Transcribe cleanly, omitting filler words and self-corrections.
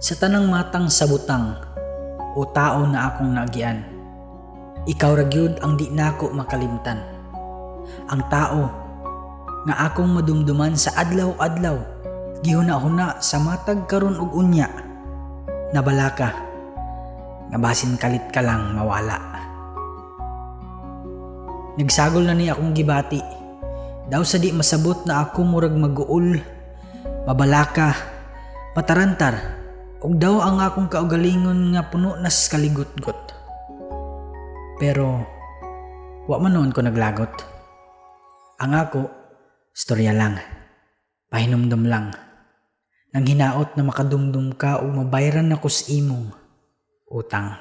Sa tanang matang sa butang, o tao na akong naagian, ikaw ra gyud ang di nako makalimtan. Ang tao nga akong madumduman sa adlaw-adlaw, gihuna-huna sa matag karon ug unya. Nabala ka, nga basin kalit ka lang mawala. Nagsagol na ni akong gibati, daw sa di masabot na ako murag maguol, mabalaka, matarantar, ug daw ang akong kaugalingon nga puno nas kaligot-got. Pero wa man noon ko naglagot. Ang ako, storya lang, pahinumdum lang, nang hinaot na makadumdum ka o mabayran ako sa imong utang.